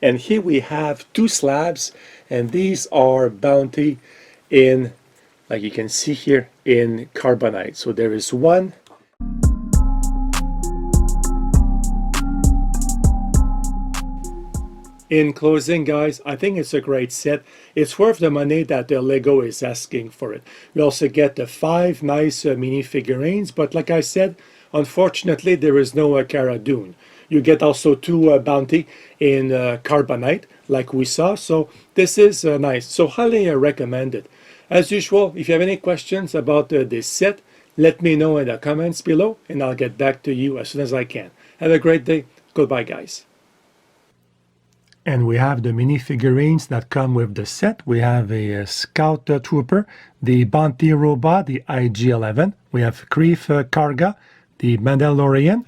And here we have two slabs, and these are bounty in, like you can see here, in carbonite. So there is one. In closing, guys, I think it's a great set. It's worth the money that the Lego is asking for it. We also get the 5 nice mini figurines, but like I said, unfortunately, there is no Cara Dune. You get also 2 bounty in carbonite, like we saw, so this is nice. So highly recommended. As usual, if you have any questions about this set, let me know in the comments below, and I'll get back to you as soon as I can. Have a great day. Goodbye, guys. And we have the mini figurines that come with the set. We have a Scout Trooper, the Bounty Robot, the IG-11. We have Creef Karga, the Mandalorian,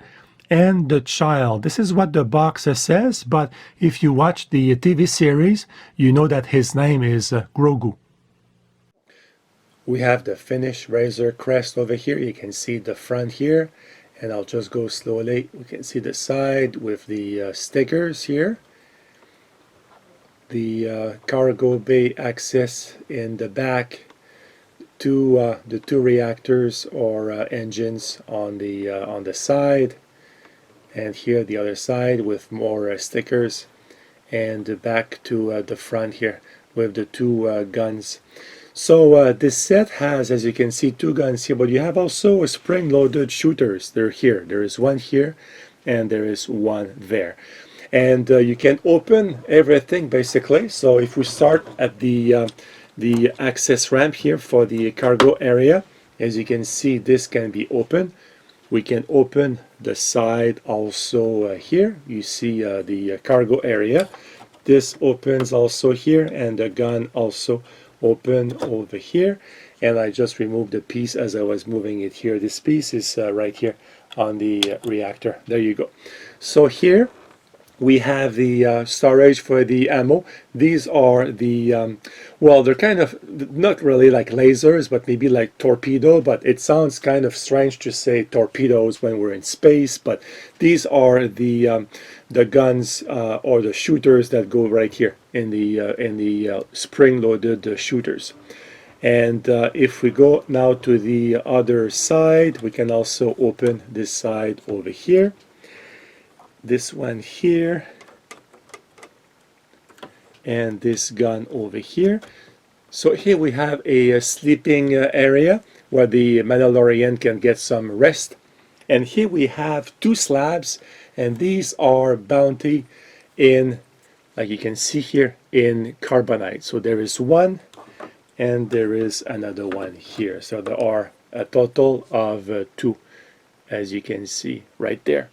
and the Child. This is what the box says, but if you watch the TV series, you know that his name is Grogu. We have the finished Razor Crest over here. You can see the front here, and I'll just go slowly. We can see the side with the stickers here. The cargo bay access in the back to the 2 reactors or engines on the side, and here the other side with more stickers, and back to the front here with the 2 guns. So this set has, as you can see, 2 guns here, but you have also spring-loaded shooters. They're here. There is one here, and there is one there. And you can open everything basically. So if we start at the access ramp here for the cargo area, as you can see, this can be open. We can open the side also here. You see the cargo area. This opens also here, and the gun also open over here. And I just removed the piece as I was moving it here. This piece is right here on the reactor. There you go. So here we have the storage for the ammo. These are the, well, they're kind of not really like lasers, but maybe like torpedo, but it sounds kind of strange to say torpedoes when we're in space, but these are the guns or the shooters that go right here in the spring-loaded shooters. And if we go now to the other side, we can also open this side over here. This one here, and this gun over here. So here we have a sleeping area where the Mandalorian can get some rest. And here we have 2 slabs, and these are bounty in, like you can see here, in carbonite. So there is one, and there is another one here. So there are a total of 2, as you can see right there.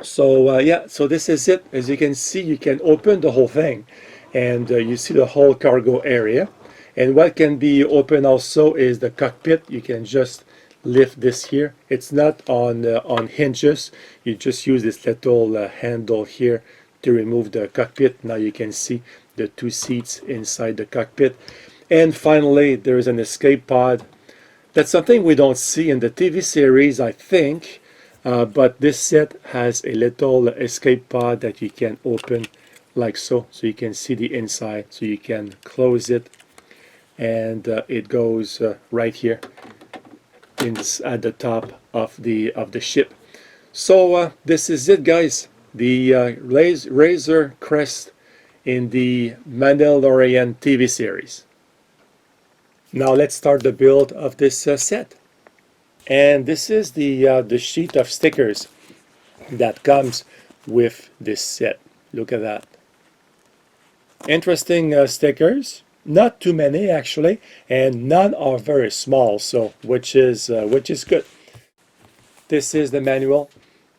So yeah, so this is it. As you can see, you can open the whole thing, and you see the whole cargo area. And what can be open also is the cockpit. You can just lift this here. It's not on hinges. You just use this little handle here to remove the cockpit. Now you can see the 2 seats inside the cockpit. And finally, there is an escape pod. That's something we don't see in the TV series, I think. But this set has a little escape pod that you can open like so you can see the inside, so you can close it, and it goes right here at the top of the ship. So this is it, guys, the Razor Crest in the Mandalorian TV series. Now let's start the build of this set. And this is the sheet of stickers that comes with this set. Look at that. Interesting stickers. Not too many actually, and none are very small, so which is good. This is the manual.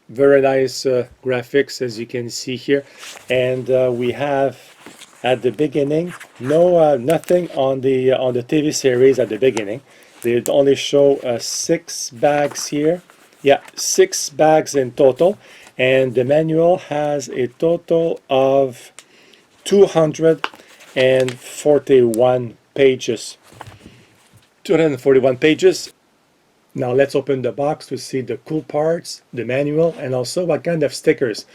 Very nice graphics, as you can see here, and we have at the beginning nothing on the TV series at the beginning. They only show 6 bags here. Yeah, 6 bags in total. And the manual has a total of 241 pages. 241 pages. Now let's open the box to see the cool parts, the manual, and also what kind of stickers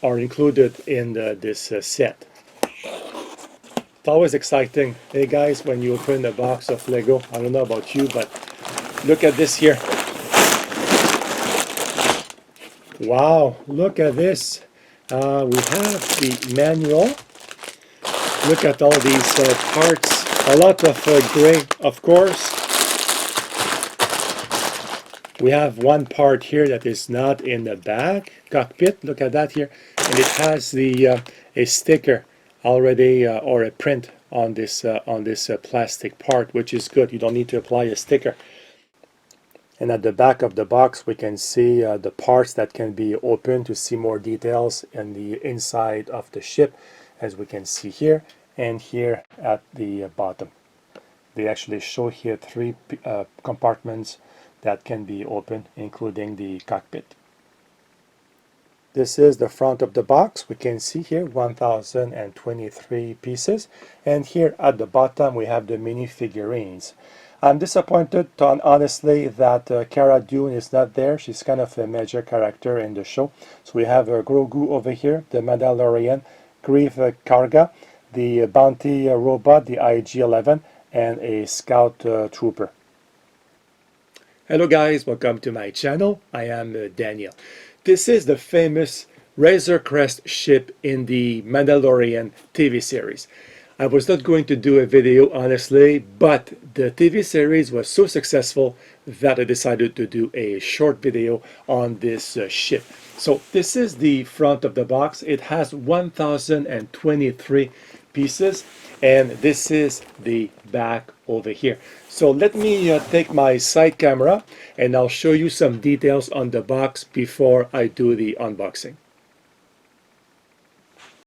are included in this set. It's always exciting, hey guys, when you open a box of Lego. I don't know about you, but look at this here. Wow, look at this. We have the manual. Look at all these parts. A lot of gray, of course. We have one part here that is not in the back. Cockpit, look at that here. And it has the a sticker already or a print on this plastic part, which is good. You don't need to apply a sticker. And at the back of the box we can see the parts that can be opened to see more details in the inside of the ship, as we can see here and here at the bottom. They actually show here three compartments that can be opened, including the cockpit. This is the front of the box. We can see here 1023 pieces, and here at the bottom we have the mini figurines. I'm disappointed, honestly, that Cara Dune is not there. She's kind of a major character in the show. So we have Grogu over here, the Mandalorian, Grief Karga, the bounty robot, the IG-11, and a scout trooper. Hello guys, welcome to my channel. I am Daniel. This is the famous Razor Crest ship in the Mandalorian TV series. I was not going to do a video, honestly, but the TV series was so successful that I decided to do a short video on this ship. So this is the front of the box. It has 1023 pieces, and this is the back over here. So let me take my side camera and I'll show you some details on the box before I do the unboxing.